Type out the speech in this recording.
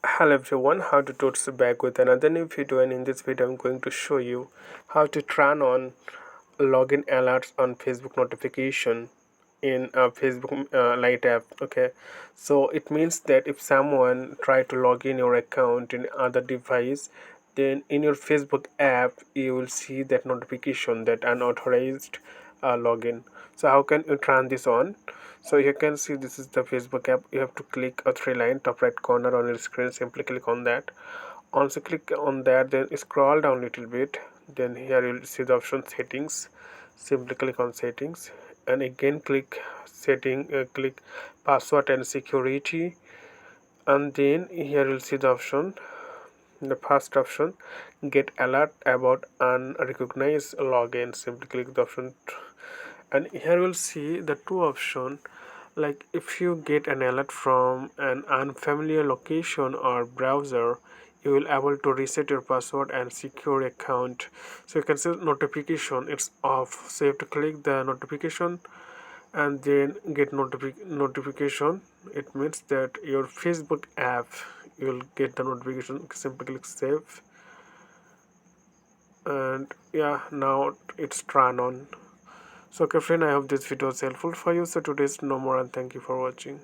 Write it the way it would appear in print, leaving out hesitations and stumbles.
Hello everyone, how to totes back with another new video, and in this video I'm going to show you how to turn on login alerts on Facebook notification in Facebook Lite app. Okay, so it means that if someone try to log in your account in other device, then in your Facebook app you will see that notification that unauthorized login. So how can you turn this on? So you can see this is the Facebook app. You have to click a three line top right corner on your screen. Simply click on that. Also click on that, then scroll down a little bit. Then here you'll see the option settings. Simply click on settings and again click click password and security, and then here you'll see the option, the first option, get alert about unrecognized login. Simply click the option, and here you'll see the two option, like if you get an alert from an unfamiliar location or browser, you will able to reset your password and secure your account. So you can see notification it's off, so you have to click the notification and then get notification. It means that your Facebook app, you'll get the notification. Simply click save, and yeah, now it's turned on. So okay friend, I hope this video was helpful for you. So today's no more, and thank you for watching.